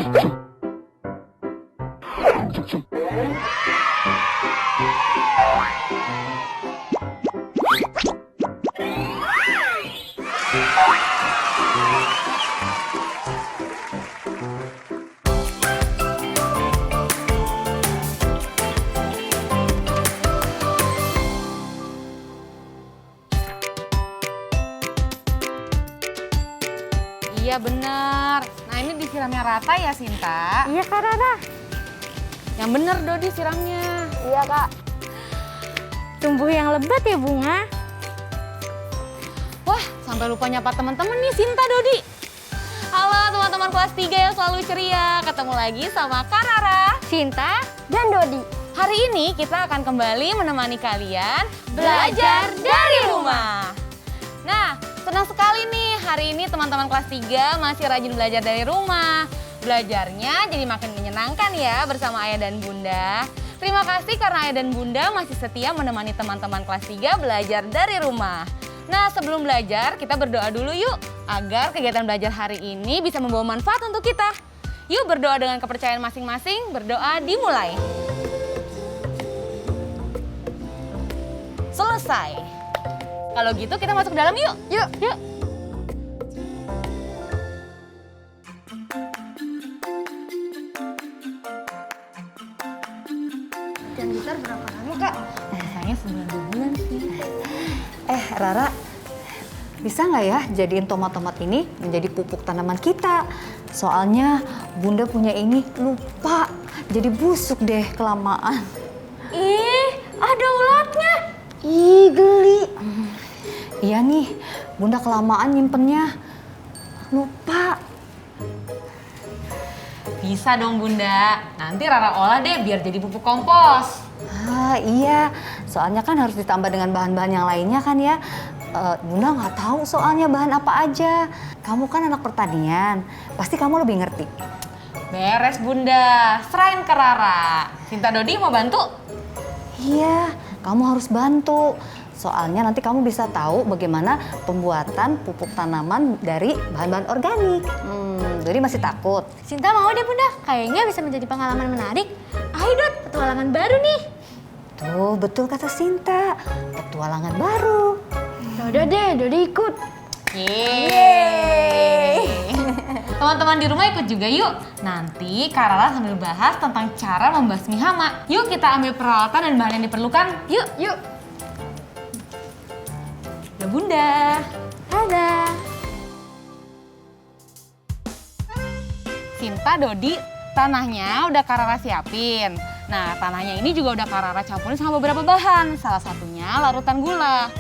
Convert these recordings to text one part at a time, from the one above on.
Iya bener. Nah ini disiramnya rata ya Sinta? Iya Kak Rara. Yang bener Dodi siramnya. Iya Kak. Tumbuh yang lebat ya Bunga. Wah sampai lupa nyapa teman-teman nih Sinta Dodi. Halo teman-teman kelas 3 yang selalu ceria. Ketemu lagi sama Kak Rara, Sinta dan Dodi. Hari ini kita akan kembali menemani kalian belajar dari rumah. Nah, senang sekali nih hari ini teman-teman kelas 3 masih rajin belajar dari rumah. Belajarnya jadi makin menyenangkan ya bersama ayah dan bunda. Terima kasih karena ayah dan bunda masih setia menemani teman-teman kelas 3 belajar dari rumah. Nah, sebelum belajar kita berdoa dulu yuk agar kegiatan belajar hari ini bisa membawa manfaat untuk kita. Yuk berdoa dengan kepercayaan masing-masing, berdoa dimulai. Selesai. Kalau gitu kita masuk ke dalam yuk. Yuk. Yuk. Dan gitar berapa lama Kak? Kayaknya sebulan 2 bulan sih. Rara, bisa nggak ya jadiin tomat-tomat ini menjadi pupuk tanaman kita? Soalnya Bunda punya ini lupa, jadi busuk deh kelamaan. Ih, ada ulatnya. Ih, geli. Iya nih, Bunda kelamaan nyimpennya. Lupa. Bisa dong Bunda, nanti Rara olah deh biar jadi pupuk kompos. Ah, iya, soalnya kan harus ditambah dengan bahan-bahan yang lainnya kan ya. Bunda nggak tahu soalnya bahan apa aja. Kamu kan anak pertanian, pasti kamu lebih ngerti. Beres Bunda, serahin ke Rara. Sinta Dodi mau bantu? Iya, kamu harus bantu. Soalnya nanti kamu bisa tahu bagaimana pembuatan pupuk tanaman dari bahan-bahan organik. Dodi masih takut. Sinta mau deh Bunda, kayaknya bisa menjadi pengalaman menarik. Ayo Dot, petualangan baru nih. Tuh, betul kata Sinta. Petualangan baru. Yaudah deh, Dodi ikut. Yeay. Teman-teman di rumah ikut juga yuk. Nanti Kak Rara sambil bahas tentang cara membasmi hama. Yuk kita ambil peralatan dan bahan yang diperlukan. Yuk. Yuk. Ya Bunda. Dadah. Sinta, Dodi, tanahnya udah Kak Rara siapin. Nah, tanahnya ini juga udah Kak Rara campurin sama beberapa bahan. Salah satunya larutan gula.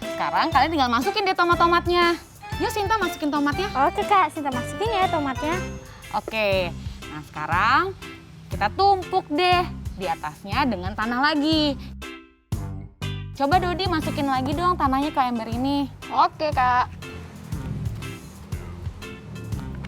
Sekarang kalian tinggal masukin deh tomat-tomatnya. Yuk Sinta masukin tomatnya. Oke Kak, Sinta masukin ya tomatnya. Oke, nah sekarang kita tumpuk deh di atasnya dengan tanah lagi. Coba Dodi masukin lagi dong tanahnya ke ember ini. Oke Kak.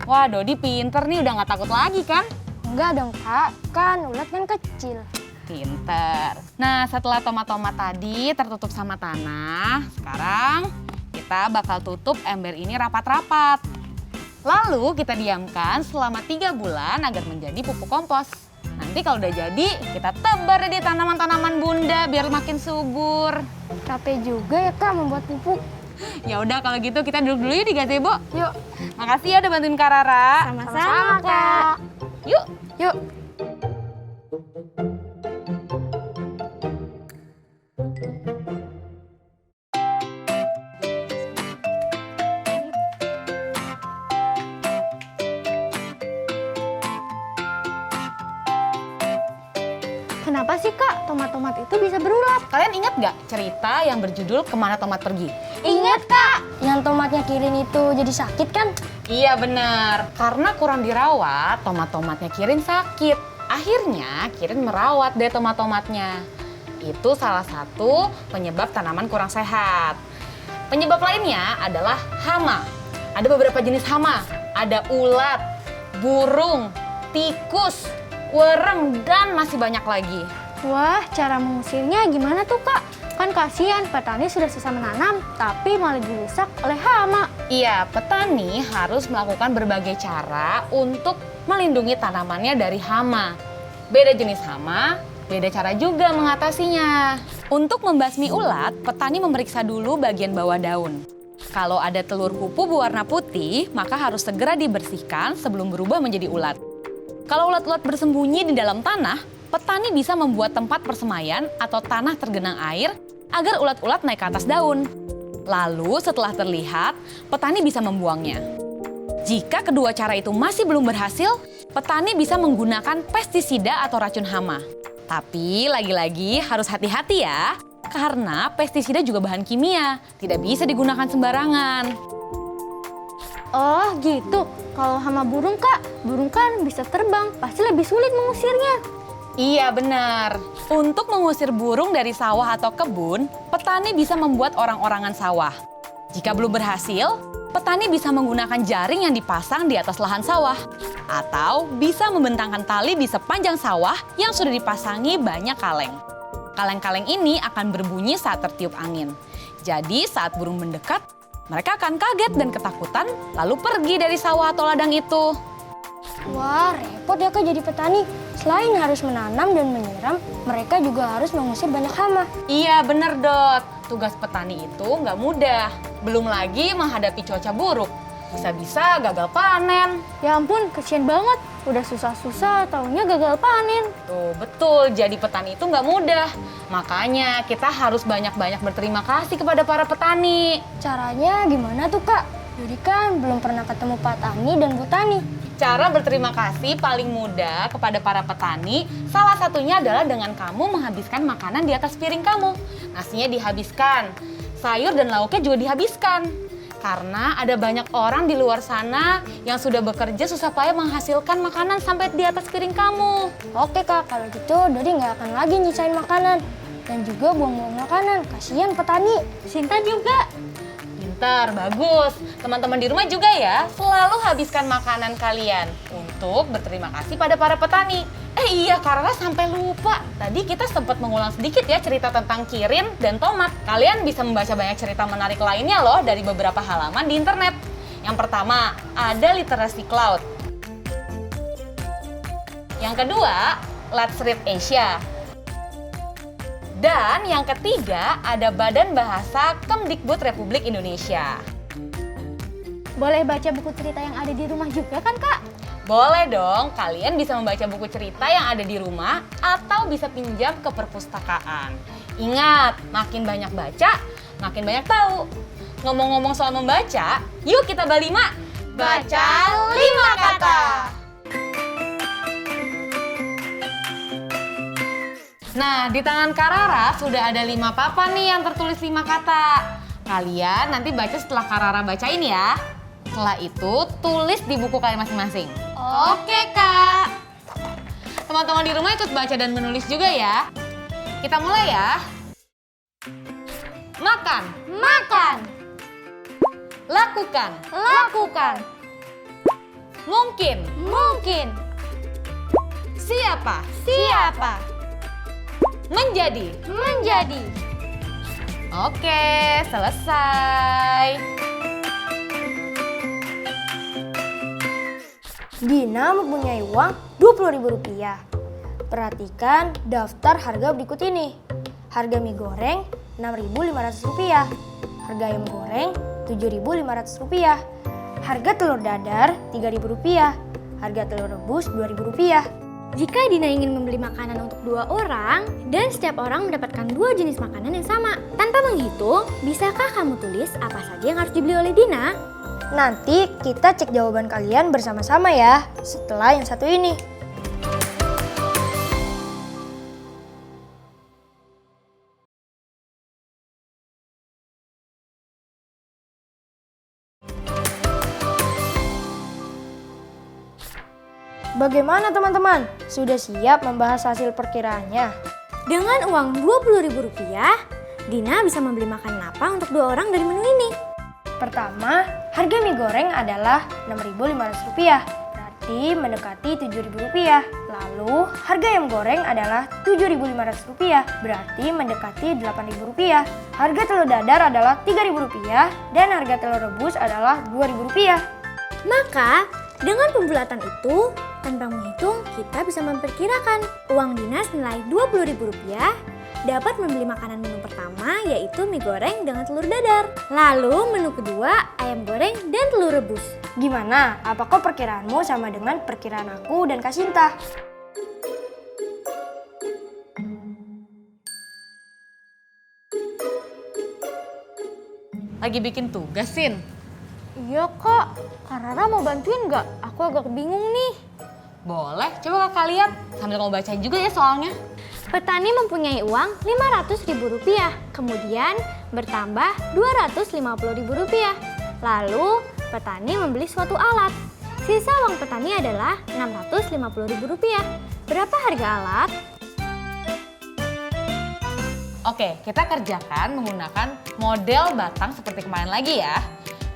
Wah Dodi pinter nih, udah gak takut lagi kan? Enggak dong Kak, kan ulat kan kecil. Pinter. Nah setelah tomat-tomat tadi tertutup sama tanah, sekarang kita bakal tutup ember ini rapat-rapat. Lalu kita diamkan selama 3 bulan agar menjadi pupuk kompos. Nanti kalau udah jadi, kita tebar deh di tanaman-tanaman Bunda biar makin subur. Capek juga ya Kak membuat pupuk. Ya udah kalau gitu kita duduk dulu yuk di gazebo. Yuk. Makasih ya udah bantuin Kak Rara. Sama-sama Kak. Yuk. Yuk. Kenapa sih Kak tomat-tomat itu bisa berulat? Kalian ingat gak cerita yang berjudul Kemana Tomat Pergi? Ingat Kak, yang tomatnya Kirin itu jadi sakit kan? Iya benar. Karena kurang dirawat, tomat-tomatnya Kirin sakit. Akhirnya Kirin merawat deh tomat-tomatnya. Itu salah satu penyebab tanaman kurang sehat. Penyebab lainnya adalah hama. Ada beberapa jenis hama. Ada ulat, burung, tikus, wereng, dan masih banyak lagi. Wah, cara mengusirnya gimana tuh Kak? Kan kasihan petani sudah susah menanam, tapi malah dirusak oleh hama. Iya, petani harus melakukan berbagai cara untuk melindungi tanamannya dari hama. Beda jenis hama, beda cara juga mengatasinya. Untuk membasmi ulat, petani memeriksa dulu bagian bawah daun. Kalau ada telur pupu berwarna putih, maka harus segera dibersihkan sebelum berubah menjadi ulat. Kalau ulat-ulat bersembunyi di dalam tanah, petani bisa membuat tempat persemaian atau tanah tergenang air agar ulat-ulat naik ke atas daun. Lalu setelah terlihat, petani bisa membuangnya. Jika kedua cara itu masih belum berhasil, petani bisa menggunakan pestisida atau racun hama. Tapi lagi-lagi harus hati-hati ya, karena pestisida juga bahan kimia, tidak bisa digunakan sembarangan. Oh gitu, kalau hama burung Kak, burung kan bisa terbang, pasti lebih sulit mengusirnya. Iya benar. Untuk mengusir burung dari sawah atau kebun, petani bisa membuat orang-orangan sawah. Jika belum berhasil, petani bisa menggunakan jaring yang dipasang di atas lahan sawah. Atau bisa membentangkan tali di sepanjang sawah yang sudah dipasangi banyak kaleng. Kaleng-kaleng ini akan berbunyi saat tertiup angin. Jadi saat burung mendekat, mereka akan kaget dan ketakutan lalu pergi dari sawah atau ladang itu. Wah, repot ya Kak jadi petani. Selain harus menanam dan menyiram, mereka juga harus mengusir banyak hama. Iya bener Dot, tugas petani itu nggak mudah. Belum lagi menghadapi cuaca buruk. Bisa-bisa gagal panen. Ya ampun, kasihan banget. Udah susah-susah, taunya gagal panen. Tuh betul, jadi petani itu nggak mudah. Makanya kita harus banyak-banyak berterima kasih kepada para petani. Caranya gimana tuh Kak? Jadi kan belum pernah ketemu Pak Tani dan Bu Tani. Cara berterima kasih paling mudah kepada para petani, salah satunya adalah dengan kamu menghabiskan makanan di atas piring kamu. Nasinya dihabiskan, sayur dan lauknya juga dihabiskan. Karena ada banyak orang di luar sana yang sudah bekerja susah payah menghasilkan makanan sampai di atas piring kamu. Oke Kak, kalau gitu Dodi nggak akan lagi nyisain makanan. Dan juga buang-buang makanan, kasihan petani. Sinta juga. Pintar, bagus. Teman-teman di rumah juga ya, selalu habiskan makanan kalian untuk berterima kasih pada para petani. Iya, karena sampai lupa. Tadi kita sempat mengulang sedikit ya cerita tentang kirin dan tomat. Kalian bisa membaca banyak cerita menarik lainnya loh dari beberapa halaman di internet. Yang pertama, ada Literasi Cloud. Yang kedua, Let's Read Asia. Dan yang ketiga, ada Badan Bahasa Kemdikbud Republik Indonesia. Boleh baca buku cerita yang ada di rumah juga kan Kak? Boleh dong, kalian bisa membaca buku cerita yang ada di rumah atau bisa pinjam ke perpustakaan. Ingat, makin banyak baca, makin banyak tahu. Ngomong-ngomong soal membaca, yuk kita balima. Baca 5 kata. Nah, di tangan Kak Rara sudah ada 5 papan nih yang tertulis 5 kata. Kalian nanti baca setelah Kak Rara bacain ya. Setelah itu, tulis di buku kalian masing-masing. Oke, Kak. Teman-teman di rumah ikut baca dan menulis juga ya. Kita mulai ya. Makan. Makan. Lakukan. Lakukan. Mungkin. Mungkin. Siapa. Siapa. Menjadi. Menjadi. Oke, selesai. Dina mempunyai uang Rp20.000. Perhatikan daftar harga berikut ini. Harga mie goreng Rp6.500. Harga ayam goreng Rp7.500. Harga telur dadar Rp3.000. Harga telur rebus Rp2.000. Jika Dina ingin membeli makanan untuk 2 orang dan setiap orang mendapatkan 2 jenis makanan yang sama, tanpa menghitung, bisakah kamu tulis apa saja yang harus dibeli oleh Dina? Nanti kita cek jawaban kalian bersama-sama ya, setelah yang satu ini. Bagaimana teman-teman? Sudah siap membahas hasil perkiraannya? Dengan uang Rp20.000, Dina bisa membeli makanan apa untuk 2 orang dari menu ini? Pertama, harga mie goreng adalah Rp6.500. Berarti berarti mendekati Rp7.000. Lalu harga ayam goreng adalah Rp7.500, berarti mendekati Rp8.000. Harga telur dadar adalah Rp3.000 dan harga telur rebus adalah Rp2.000. Maka, dengan pembulatan itu, tanpa menghitung, kita bisa memperkirakan uang dinas nilai Rp20.000 dapat membeli makanan menu pertama yaitu mie goreng dengan telur dadar. Lalu menu kedua ayam goreng dan telur rebus. Gimana? Apakah perkiraanmu sama dengan perkiraan aku dan Kak Sinta? Lagi bikin tugas, Sin? Iya kak, Kak Rara mau bantuin nggak? Aku agak bingung nih. Boleh, coba kakak lihat. Sambil kamu bacain juga ya soalnya. Petani mempunyai uang Rp500.000, kemudian bertambah Rp250.000. Lalu petani membeli suatu alat. Sisa uang petani adalah Rp650.000. Berapa harga alat? Oke, kita kerjakan menggunakan model batang seperti kemarin lagi ya.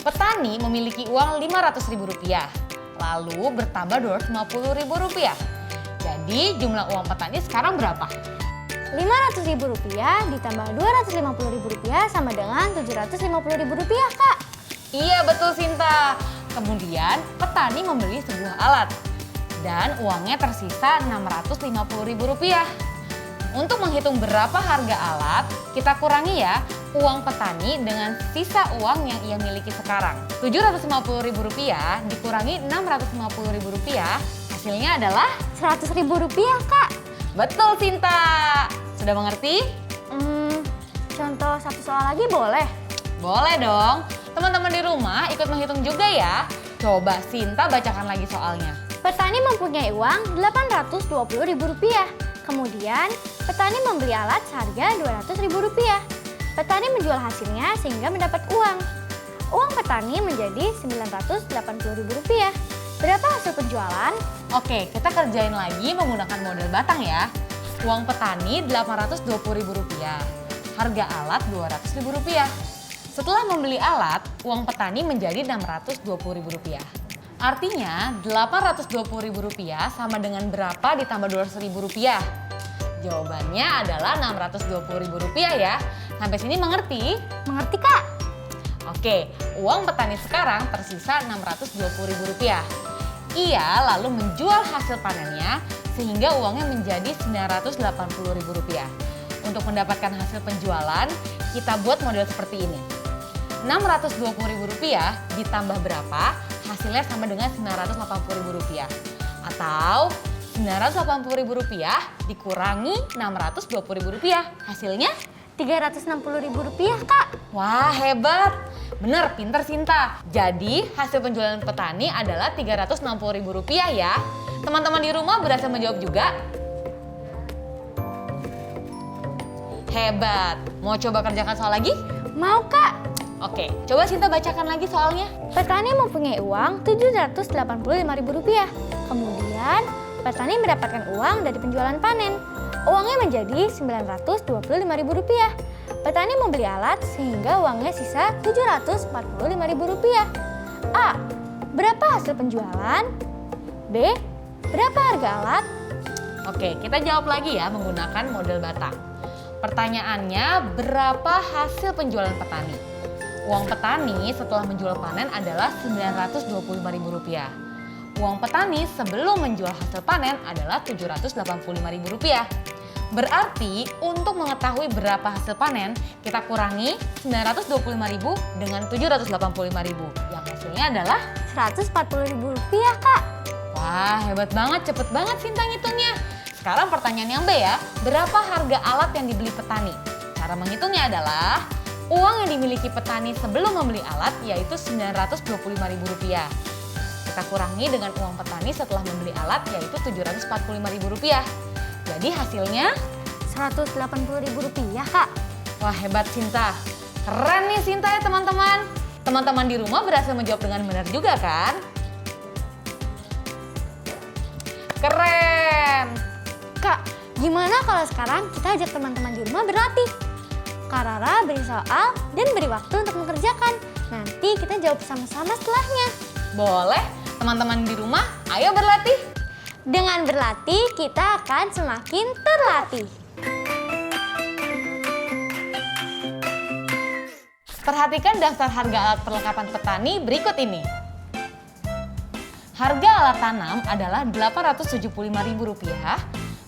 Petani memiliki uang Rp500.000, lalu bertambah Rp250.000. Jadi jumlah uang petani sekarang berapa? Rp500.000 ditambah Rp250.000 sama dengan Rp750.000, Kak. Iya betul Sinta. Kemudian petani membeli sebuah alat dan uangnya tersisa Rp650.000. Untuk menghitung berapa harga alat, kita kurangi ya uang petani dengan sisa uang yang ia miliki sekarang. Rp750.000 dikurangi Rp650.000, hasilnya adalah Rp100.000, Kak. betul Sinta. Sudah mengerti? Contoh satu soal lagi boleh? Boleh dong. Teman-teman di rumah ikut menghitung juga ya. Coba Sinta bacakan lagi soalnya. Petani mempunyai uang Rp820.000. Kemudian, petani membeli alat seharga Rp200.000. Petani menjual hasilnya sehingga mendapat uang. Uang petani menjadi Rp980.000. Berapa hasil penjualan? Oke, kita kerjain lagi menggunakan model batang ya. Uang petani Rp820.000. Harga alat Rp200.000. Setelah membeli alat, uang petani menjadi Rp620.000. Artinya Rp820.000 sama dengan berapa ditambah Rp200.000? Jawabannya adalah Rp620.000 ya. Sampai sini mengerti? Mengerti, Kak? Oke, uang petani sekarang tersisa Rp620.000. Ia lalu menjual hasil panennya sehingga uangnya menjadi Rp980.000. Untuk mendapatkan hasil penjualan, kita buat model seperti ini. Rp620.000 ditambah berapa? Hasilnya sama dengan Rp980.000. Atau Rp980.000 dikurangi Rp620.000. Hasilnya Rp360.000, Kak. wah, hebat. Bener, pinter Sinta. Jadi hasil penjualan petani adalah Rp360.000 ya. Teman-teman di rumah berhasil menjawab juga? Hebat. Mau coba kerjakan soal lagi? Mau, Kak. Oke, coba Sinta bacakan lagi soalnya. Petani mempunyai uang Rp785.000. Kemudian, petani mendapatkan uang dari penjualan panen. Uangnya menjadi Rp925.000. Petani membeli alat sehingga uangnya sisa Rp745.000. A. Berapa hasil penjualan? B. Berapa harga alat? Oke, kita jawab lagi ya menggunakan model batang. Pertanyaannya, berapa hasil penjualan petani? Uang petani setelah menjual panen adalah Rp925.000. Uang petani sebelum menjual hasil panen adalah Rp785.000. Berarti untuk mengetahui berapa hasil panen, kita kurangi Rp925.000 dengan Rp785.000. Yang hasilnya adalah Rp140.000, Kak. wah, hebat banget, cepet banget Sinta ngitungnya. Sekarang pertanyaan yang B ya, berapa harga alat yang dibeli petani? Cara menghitungnya adalah uang yang dimiliki petani sebelum membeli alat yaitu Rp925.000. Kita kurangi dengan uang petani setelah membeli alat yaitu Rp745.000. Jadi hasilnya Rp180.000, Kak. wah, hebat Sinta. Keren nih Sinta ya teman-teman. Teman-teman di rumah berhasil menjawab dengan benar juga kan? Keren. Kak, gimana kalau sekarang kita ajak teman-teman di rumah berlatih? Kak Rara beri soal dan beri waktu untuk mengerjakan. Nanti kita jawab sama-sama setelahnya. Boleh, Teman-teman di rumah, ayo berlatih. Dengan berlatih, kita akan semakin terlatih. Perhatikan daftar harga alat perlengkapan petani berikut ini. Harga alat tanam adalah Rp875.000,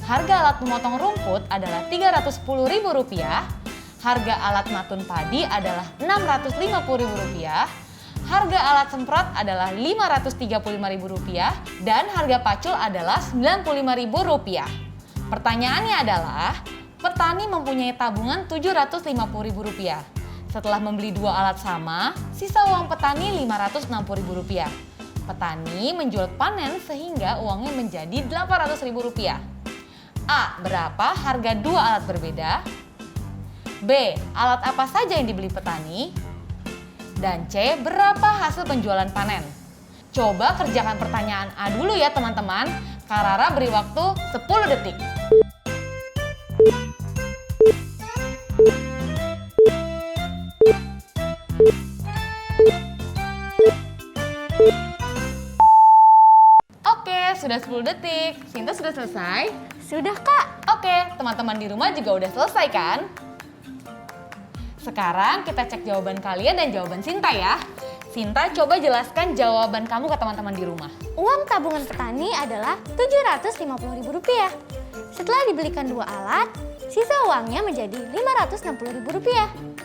harga alat memotong rumput adalah Rp310.000, harga alat matun padi adalah Rp650.000, harga alat semprot adalah Rp535.000, dan harga pacul adalah Rp95.000. Pertanyaannya adalah, petani mempunyai tabungan Rp750.000. Setelah membeli 2 alat sama, sisa uang petani Rp560.000. Petani menjual panen sehingga uangnya menjadi Rp800.000. A. Berapa harga 2 alat berbeda? B. Alat apa saja yang dibeli petani? Dan C. Berapa hasil penjualan panen? Coba kerjakan pertanyaan A dulu ya teman-teman. Kak Rara beri waktu 10 detik. Sudah 10 detik. Sinta sudah selesai? Sudah, Kak. Oke, teman-teman di rumah juga udah selesai kan? Sekarang kita cek jawaban kalian dan jawaban Sinta ya. Sinta, coba jelaskan jawaban kamu ke teman-teman di rumah. Uang tabungan petani adalah Rp750.000. Setelah dibelikan 2 alat, sisa uangnya menjadi Rp560.000.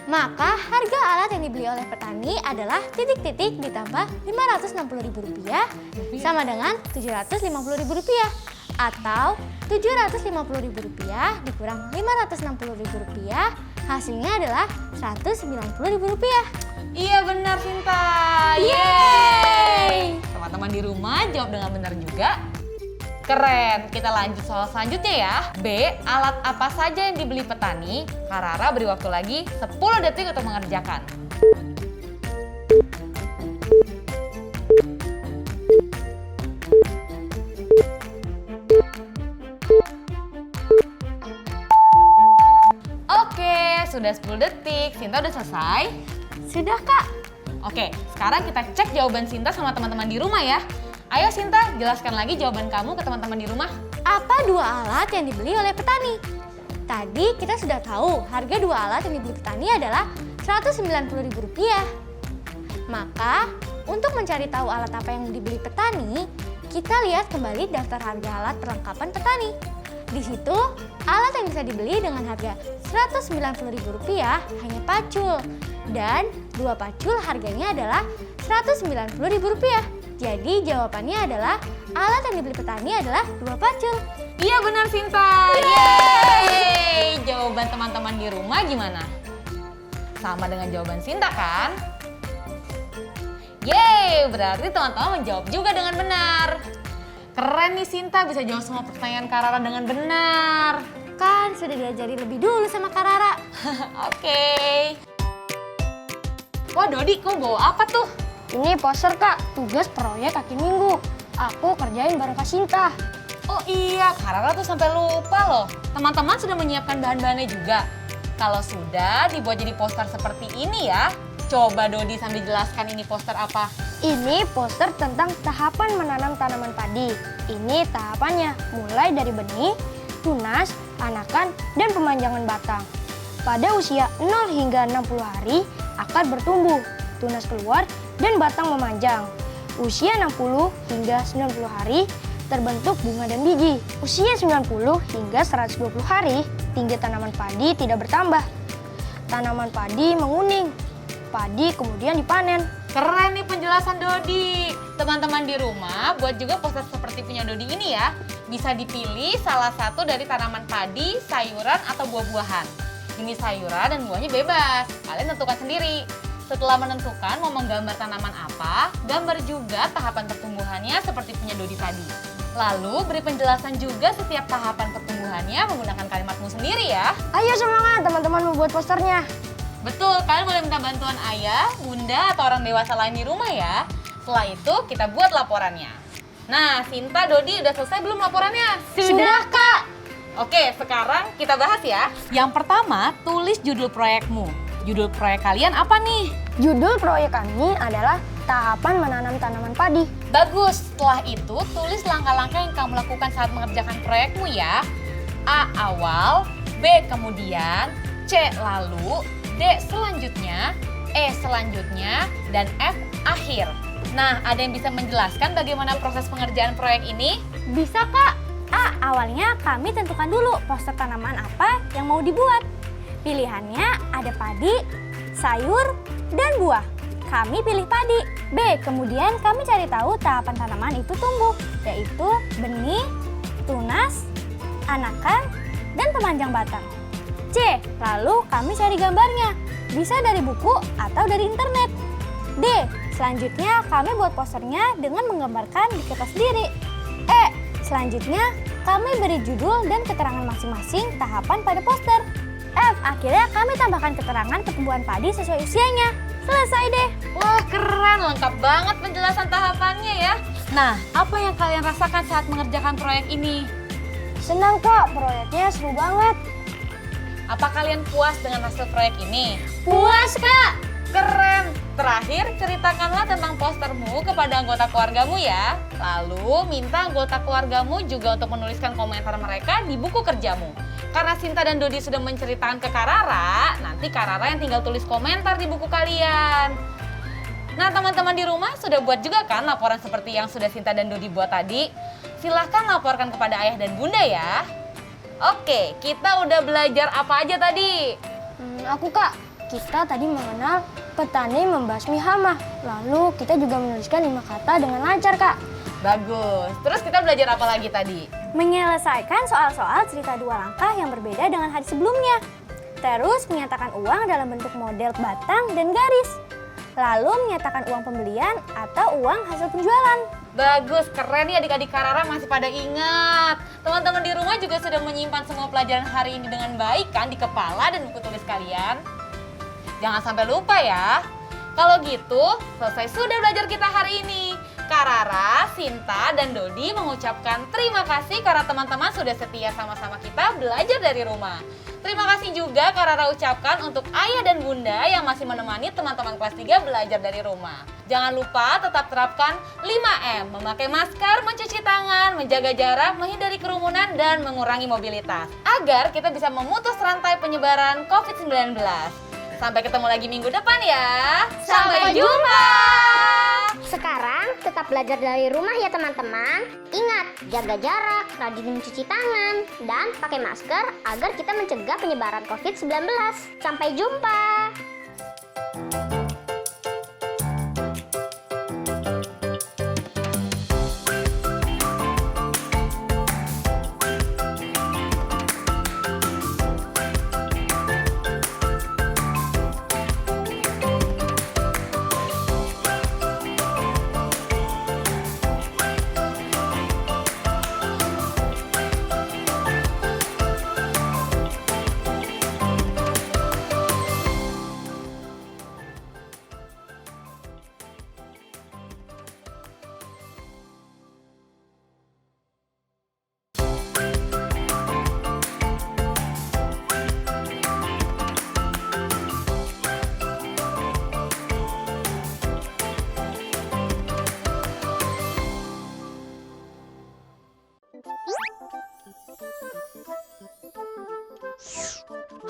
Maka harga alat yang dibeli oleh petani adalah titik-titik ditambah Rp560.000 sama dengan Rp750.000. Atau Rp750.000 dikurang Rp560.000 hasilnya adalah Rp190.000. Iya benar Sinta. Yeay! Teman-teman di rumah jawab dengan benar juga. Keren, kita lanjut soal selanjutnya ya. B, alat apa saja yang dibeli petani? Kak Rara beri waktu lagi 10 detik untuk mengerjakan. Oke, sudah 10 detik. Sinta udah selesai? Sudah, Kak. Oke, sekarang kita cek jawaban Sinta sama teman-teman di rumah ya. Ayo Sinta, jelaskan lagi jawaban kamu ke teman-teman di rumah. Apa 2 alat yang dibeli oleh petani? Tadi kita sudah tahu harga 2 alat yang dibeli petani adalah Rp190.000. Maka untuk mencari tahu alat apa yang dibeli petani, kita lihat kembali daftar harga alat perlengkapan petani. Di situ, alat yang bisa dibeli dengan harga Rp190.000 hanya pacul. Dan 2 pacul harganya adalah Rp190.000. Jadi jawabannya adalah alat yang dibeli petani adalah 2 pacul. Iya benar Sinta. Yeay! Jawaban teman-teman di rumah gimana? Sama dengan jawaban Sinta kan? Yeay! Berarti teman-teman menjawab juga dengan benar. Keren nih Sinta bisa jawab semua pertanyaan Kak Rara dengan benar. Kan sudah diajari lebih dulu sama Kak Rara. Oke. Wah Dodi, kau bawa apa tuh? Ini poster Kak, tugas proyek akhir minggu. Aku kerjain bareng Kak Sinta. Oh iya, Kak Rara tuh sampai lupa loh. Teman-teman sudah menyiapkan bahan-bahannya juga? Kalau sudah, dibuat jadi poster seperti ini ya. Coba Dodi sambil jelaskan ini poster apa. Ini poster tentang tahapan menanam tanaman padi. Ini tahapannya, mulai dari benih, tunas, anakan, dan pemanjangan batang. Pada usia 0 hingga 60 hari, akar bertumbuh, tunas keluar, dan batang memanjang. Usia 60 hingga 90 hari terbentuk bunga dan biji. Usia 90 hingga 120 hari tinggi tanaman padi tidak bertambah. Tanaman padi menguning. Padi kemudian dipanen. Keren nih penjelasan Dodi. Teman-teman di rumah buat juga poster seperti punya Dodi ini ya. Bisa dipilih salah satu dari tanaman padi, sayuran, atau buah-buahan. Ini sayuran dan buahnya bebas. Kalian tentukan sendiri. Setelah menentukan mau menggambar tanaman apa, gambar juga tahapan pertumbuhannya seperti punya Dodi tadi. Lalu beri penjelasan juga setiap tahapan pertumbuhannya menggunakan kalimatmu sendiri ya. Ayo semangat teman-teman membuat posternya. Betul, kalian boleh minta bantuan ayah, bunda, atau orang dewasa lain di rumah ya. Setelah itu kita buat laporannya. Nah, Sinta, Dodi udah selesai belum laporannya? Sudah, Kak. Oke, sekarang kita bahas ya. Yang pertama, tulis judul proyekmu. Judul proyek kalian apa nih? Judul proyek kami adalah tahapan menanam tanaman padi. Bagus, setelah itu tulis langkah-langkah yang kamu lakukan saat mengerjakan proyekmu ya. A awal, B kemudian, C lalu, D selanjutnya, E selanjutnya, dan F akhir. Nah, ada yang bisa menjelaskan bagaimana proses pengerjaan proyek ini? Bisa Kak. A, awalnya kami tentukan dulu poster tanaman apa yang mau dibuat. Pilihannya ada padi, sayur, dan buah. Kami pilih padi. B, kemudian kami cari tahu tahapan tanaman itu tumbuh, yaitu benih, tunas, anakan, dan pemanjang batang. C, lalu kami cari gambarnya. Bisa dari buku atau dari internet. D, selanjutnya kami buat posternya dengan menggambarkan di kertas sendiri. E, selanjutnya kami beri judul dan keterangan masing-masing tahapan pada poster. F, akhirnya kami tambahkan keterangan pertumbuhan padi sesuai usianya. Selesai deh. Wah, keren, lengkap banget penjelasan tahapannya ya. Nah, apa yang kalian rasakan saat mengerjakan proyek ini? Senang Kak, proyeknya seru banget. Apa kalian puas dengan hasil proyek ini? Puas Kak. Keren! Terakhir, ceritakanlah tentang postermu kepada anggota keluargamu ya. Lalu, minta anggota keluargamu juga untuk menuliskan komentar mereka di buku kerjamu. Karena Sinta dan Dodi sudah menceritakan ke Kak Rara, nanti Kak Rara yang tinggal tulis komentar di buku kalian. Nah, teman-teman di rumah sudah buat juga kan laporan seperti yang sudah Sinta dan Dodi buat tadi? Silahkan laporkan kepada ayah dan bunda ya. Oke, kita udah belajar apa aja tadi? Aku Kak, kita tadi mengenal petani membasmi hama. Lalu kita juga menuliskan 5 kata dengan lancar Kak. Bagus. Terus kita belajar apa lagi tadi? Menyelesaikan soal-soal cerita 2 langkah yang berbeda dengan hari sebelumnya. Terus menyatakan uang dalam bentuk model batang dan garis. Lalu menyatakan uang pembelian atau uang hasil penjualan. Bagus, keren nih adik-adik Kak Rara masih pada ingat. Teman-teman di rumah juga sudah menyimpan semua pelajaran hari ini dengan baik kan di kepala dan buku tulis kalian? Jangan sampai lupa ya. Kalau gitu, selesai sudah belajar kita hari ini. Kak Rara, Sinta, dan Dodi mengucapkan terima kasih karena teman-teman sudah setia sama-sama kita belajar dari rumah. Terima kasih juga Kak Rara ucapkan untuk ayah dan bunda yang masih menemani teman-teman kelas 3 belajar dari rumah. Jangan lupa tetap terapkan 5M, memakai masker, mencuci tangan, menjaga jarak, menghindari kerumunan, dan mengurangi mobilitas. Agar kita bisa memutus rantai penyebaran COVID-19. Sampai ketemu lagi minggu depan ya. Sampai jumpa! Sekarang tetap belajar dari rumah ya teman-teman. Ingat, jaga jarak, rajin mencuci tangan, dan pakai masker agar kita mencegah penyebaran COVID-19. Sampai jumpa!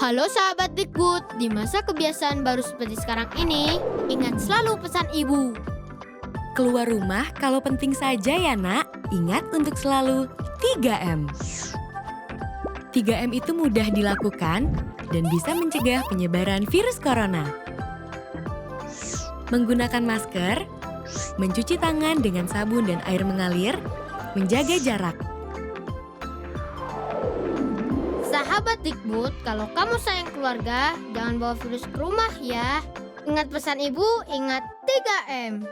Halo sahabat Dikbud, di masa kebiasaan baru seperti sekarang ini, ingat selalu pesan ibu. Keluar rumah kalau penting saja ya nak, ingat untuk selalu 3M. 3M itu mudah dilakukan dan bisa mencegah penyebaran virus corona. Menggunakan masker, mencuci tangan dengan sabun dan air mengalir, menjaga jarak. Sahabat Dikbud, kalau kamu sayang keluarga, jangan bawa virus ke rumah ya. Ingat pesan ibu, ingat 3M.